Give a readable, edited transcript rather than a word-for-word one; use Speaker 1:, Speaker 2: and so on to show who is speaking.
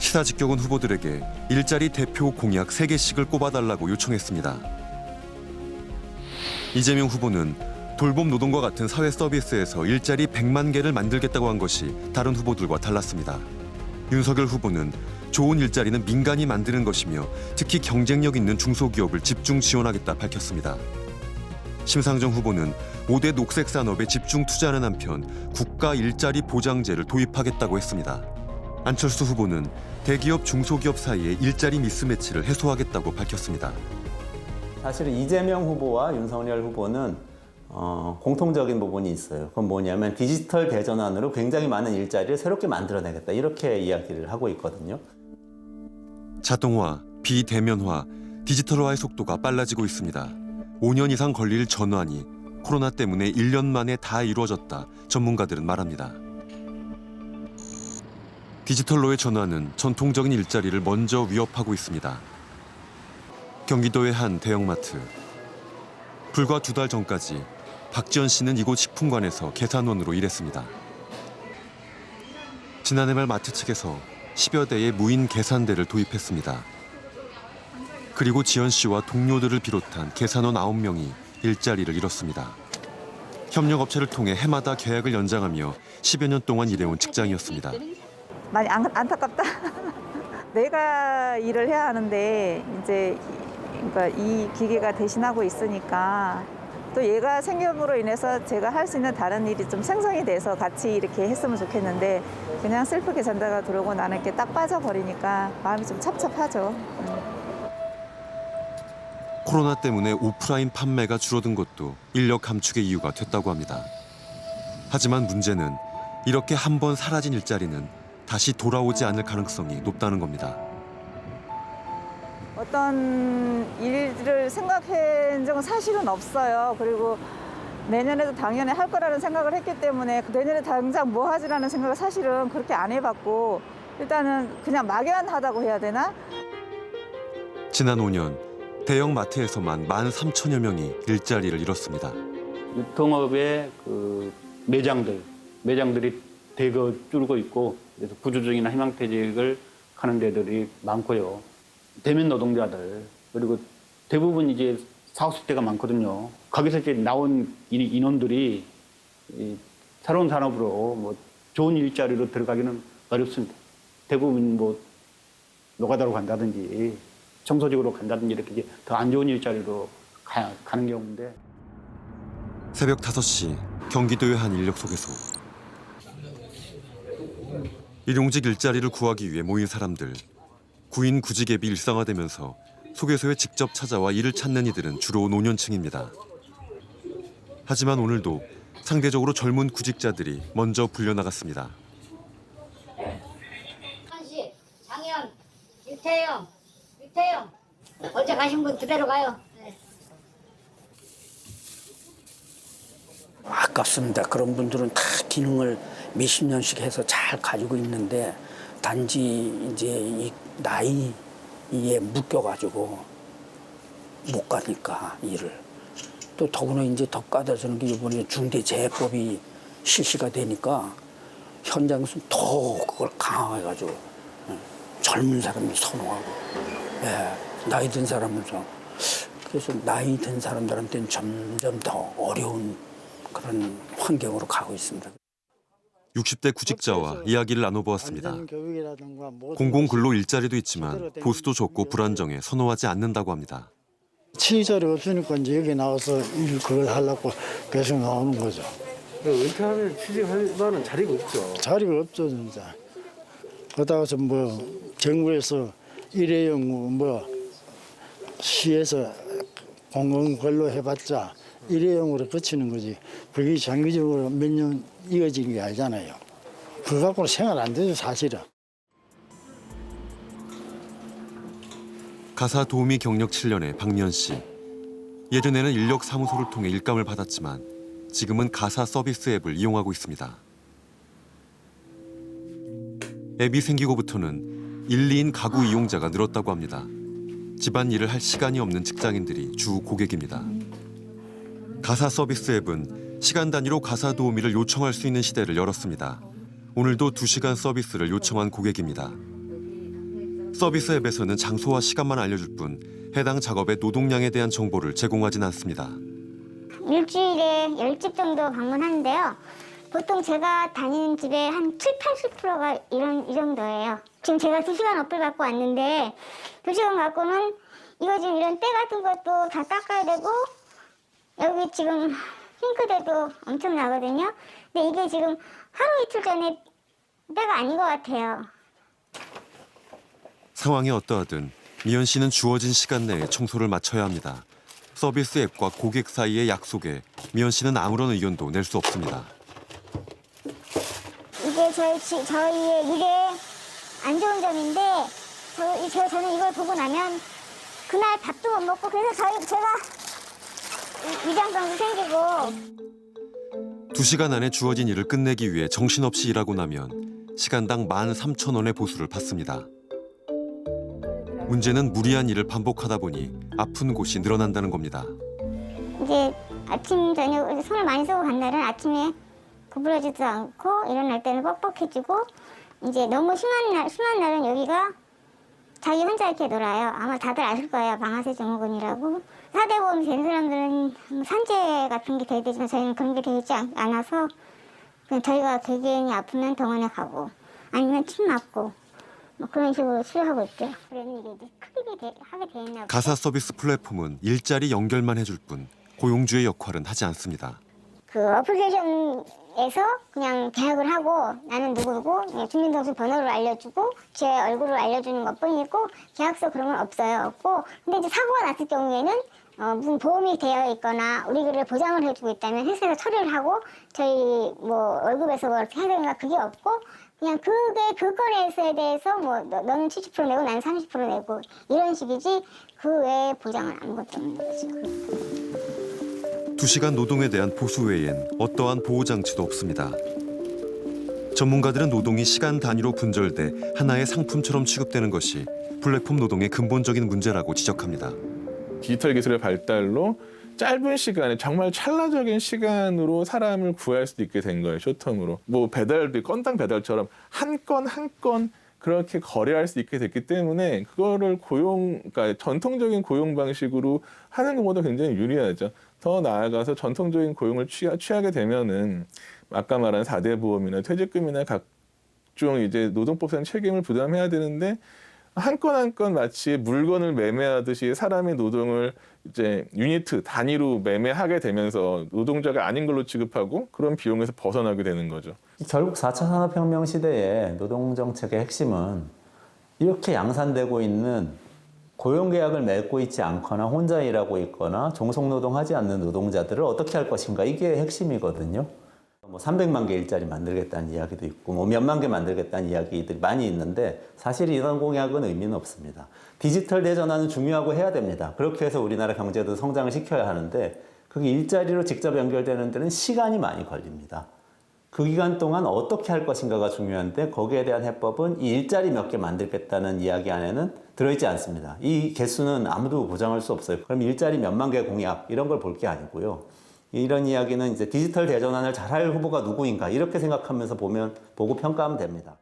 Speaker 1: 시사 직격은 후보들에게 일자리 대표 공약 3개씩을 꼽아달라고 요청했습니다. 이재명 후보는 돌봄 노동과 같은 사회 서비스에서 일자리 100만 개를 만들겠다고 한 것이 다른 후보들과 달랐습니다. 윤석열 후보는 좋은 일자리는 민간이 만드는 것이며 특히 경쟁력 있는 중소기업을 집중 지원하겠다 밝혔습니다. 심상정 후보는 5대 녹색 산업에 집중 투자하는 한편 국가 일자리 보장제를 도입하겠다고 했습니다. 안철수 후보는 대기업 중소기업 사이의 일자리 미스매치를 해소하겠다고 밝혔습니다.
Speaker 2: 사실은 이재명 후보와 윤석열 후보는 공통적인 부분이 있어요. 그건 뭐냐면 디지털 대전환으로 굉장히 많은 일자리를 새롭게 만들어내겠다 이렇게 이야기를 하고 있거든요.
Speaker 1: 자동화, 비대면화, 디지털화의 속도가 빨라지고 있습니다. 5년 이상 걸릴 전환이 코로나 때문에 1년 만에 다 이루어졌다 전문가들은 말합니다. 디지털로의 전환은 전통적인 일자리를 먼저 위협하고 있습니다. 경기도의 한 대형마트. 불과 2달 전까지 박지연 씨는 이곳 식품관에서 계산원으로 일했습니다. 지난해 말 마트 측에서 10여 대의 무인 계산대를 도입했습니다. 그리고 지연 씨와 동료들을 비롯한 계산원 9명이 일자리를 잃었습니다. 협력업체를 통해 해마다 계약을 연장하며 10여 년 동안 일해온 직장이었습니다.
Speaker 3: 많이 안타깝다. 내가 일을 해야 하는데 이제 그러니까 이 기계가 대신하고 있으니까 또 얘가 생김으로 인해서 제가 할 수 있는 다른 일이 좀 생성이 돼서 같이 이렇게 했으면 좋겠는데 그냥 셀프 계산대가 들어오고 나는 이렇게 딱 빠져버리니까 마음이 좀 찹찹하죠.
Speaker 1: 코로나 때문에 오프라인 판매가 줄어든 것도 인력 감축의 이유가 됐다고 합니다. 하지만 문제는 이렇게 한번 사라진 일자리는 다시 돌아오지 않을 가능성이 높다는 겁니다.
Speaker 3: 어떤 일을 생각한 적은 사실은 없어요. 그리고 내년에도 당연히 할 거라는 생각을 했기 때문에 내년에 당장 뭐 하지라는 생각을 사실은 그렇게 안 해봤고 일단은 그냥 막연하다고 해야 되나?
Speaker 1: 지난 5년 대형 마트에서만 13,000여 명이 일자리를 잃었습니다.
Speaker 4: 유통업의 그 매장들이 대거 줄고 있고 그래서 구조조정이나 희망퇴직을 하는 데들이 많고요. 대면 노동자들 그리고 대부분 이제 40, 50대가 많거든요. 거기서 이제 나온 인원들이 새로운 산업으로 뭐 좋은 일자리로 들어가기는 어렵습니다. 대부분 뭐 노가다로 간다든지 청소직으로 간다든지 이렇게 더 안 좋은 일자리로 가는 경우인데.
Speaker 1: 새벽 5시 경기도의 한 인력 소개소. 일용직 일자리를 구하기 위해 모인 사람들. 구인 구직 앱이 일상화되면서 소개소에 직접 찾아와 일을 찾는 이들은 주로 노년층입니다. 하지만 오늘도 상대적으로 젊은 구직자들이 먼저 불려나갔습니다.
Speaker 5: 한씨, 장현, 유태영. 어제 가신 분 그대로 가요. 네.
Speaker 6: 아깝습니다. 그런 분들은 다 기능을 몇십 년씩 해서 잘 가지고 있는데 단지 이제 이 나이에 묶여가지고 못 가니까 일을. 또 더구나 이제 더 까다로운 게 이번에 중대재해법이 실시가 되니까 현장에서 더 그걸 강화해가지고 젊은 사람이 선호하고 나이 든 사람은 그래서 나이 든 사람들한테는 점점 더 어려운 그런 환경으로 가고 있습니다.
Speaker 1: 60대 구직자와 이야기를 나눠보았습니다. 공공근로 일자리도 있지만 보수도 적고 불안정해 선호하지 않는다고 합니다.
Speaker 7: 취직자리 없으니까 이제 여기 나와서 일 그걸 하려고 계속 나오는 거죠.
Speaker 8: 은퇴하면 취직할 만한 자리가 없죠.
Speaker 7: 자리가 없죠 진짜. 그러다가서 뭐 정부에서 일회용 뭐 시에서 공공근로 해봤자 일회용으로 그치는 거지. 그게 장기적으로 몇 년 이어지는 게 아니잖아요. 그거 갖고는 생활 안 되죠 사실은.
Speaker 1: 가사 도우미 경력 7년의 박미연 씨. 예전에는 인력 사무소를 통해 일감을 받았지만 지금은 가사 서비스 앱을 이용하고 있습니다. 앱이 생기고부터는 1, 2인 가구 이용자가 늘었다고 합니다. 집안일을 할 시간이 없는 직장인들이 주 고객입니다. 가사 서비스 앱은 시간 단위로 가사 도우미를 요청할 수 있는 시대를 열었습니다. 오늘도 2시간 서비스를 요청한 고객입니다. 서비스 앱에서는 장소와 시간만 알려줄 뿐 해당 작업의 노동량에 대한 정보를 제공하진 않습니다.
Speaker 9: 일주일에 10집 정도 방문하는데요. 보통 제가 다니는 집에 한 7, 80%가 이 정도예요. 지금 제가 2시간 어플 갖고 왔는데 2시간 갖고는 이거 지금 이런 때 같은 것도 다 닦아야 되고 여기 지금 싱크대도 엄청 나거든요. 근데 이게 지금 하루 이틀 전에 때가 아닌 것 같아요.
Speaker 1: 상황이 어떠하든 미연 씨는 주어진 시간 내에 청소를 마쳐야 합니다. 서비스 앱과 고객 사이의 약속에 미연 씨는 아무런 의견도 낼 수 없습니다.
Speaker 9: 이게 저희의 일에 안 좋은 점인데 저는 이걸 보고 나면 그날 밥도 못 먹고 그래서 제가 위장병도 생기고
Speaker 1: 2시간 안에 주어진 일을 끝내기 위해 정신없이 일하고 나면 시간당 13,000원의 보수를 받습니다. 문제는 무리한 일을 반복하다 보니 아픈 곳이 늘어난다는 겁니다.
Speaker 9: 이제 아침 저녁 손을 많이 쓰고 간 날은 아침에 구부러지도 않고 일어날 때는 뻑뻑해지고 이제 너무 심한 날은 여기가 자기 혼자 이렇게 놀아요. 아마 다들 아실 거예요. 방아쇠 증후군이라고. 4대 보험이 된 사람들은 산재 같은 게 돼야 되지만 저희는 그런 게 되지 않아서 그냥 저희가 개개인이 아프면 병원에 가고 아니면 침 맞고 뭐 그런 식으로 치료하고 있죠. 그래서 이게 크게 하게 돼 있나 봐요.
Speaker 1: 가사 서비스 플랫폼은 일자리 연결만 해줄 뿐 고용주의 역할은 하지 않습니다.
Speaker 9: 그 어플리케이션에서 그냥 계약을 하고 나는 누구고 그냥 주민등록증 번호를 알려주고 제 얼굴을 알려주는 것뿐이고 계약서 그런 건 없고 근데 이제 사고가 났을 경우에는 무슨 보험이 되어 있거나 우리를 보장을 해주고 있다면 회사에서 처리를 하고 저희 뭐 월급에서 뭐 어떻게 해야 되는가 그게 없고 그냥 그 건에 대해서 뭐 너는 70% 내고 나는 30% 내고 이런 식이지 그 외에 보장은 아무것도 없는 거죠.
Speaker 1: 2시간 노동에 대한 보수 외엔 어떠한 보호 장치도 없습니다. 전문가들은 노동이 시간 단위로 분절돼 하나의 상품처럼 취급되는 것이 플랫폼 노동의 근본적인 문제라고 지적합니다.
Speaker 10: 디지털 기술의 발달로 짧은 시간에 정말 찰나적인 시간으로 사람을 구할 수도 있게 된 거예요. 쇼텀으로. 뭐 배달도 건당 배달처럼 한 건 한 건 그렇게 거래할 수 있게 됐기 때문에 그거를 그러니까 전통적인 고용 방식으로 하는 것보다 굉장히 유리하죠. 더 나아가서 전통적인 고용을 취하게 되면은 아까 말한 4대 보험이나 퇴직금이나 각종 이제 노동법상 책임을 부담해야 되는데 한 건 한 건 마치 물건을 매매하듯이 사람의 노동을 이제 유니트 단위로 매매하게 되면서 노동자가 아닌 걸로 취급하고 그런 비용에서 벗어나게 되는 거죠.
Speaker 2: 결국 4차 산업혁명 시대의 노동정책의 핵심은 이렇게 양산되고 있는 고용계약을 맺고 있지 않거나 혼자 일하고 있거나 종속노동하지 않는 노동자들을 어떻게 할 것인가 이게 핵심이거든요. 뭐 300만 개 일자리 만들겠다는 이야기도 있고 뭐 몇만 개 만들겠다는 이야기들이 많이 있는데 사실 이런 공약은 의미는 없습니다. 디지털 대전환은 중요하고 해야 됩니다. 그렇게 해서 우리나라 경제도 성장을 시켜야 하는데 그게 일자리로 직접 연결되는 데는 시간이 많이 걸립니다. 그 기간 동안 어떻게 할 것인가가 중요한데 거기에 대한 해법은 이 일자리 몇 개 만들겠다는 이야기 안에는 들어있지 않습니다. 이 개수는 아무도 보장할 수 없어요. 그럼 일자리 몇만 개 공약 이런 걸 볼 게 아니고요. 이런 이야기는 이제 디지털 대전환을 잘할 후보가 누구인가 이렇게 생각하면서 보고 평가하면 됩니다.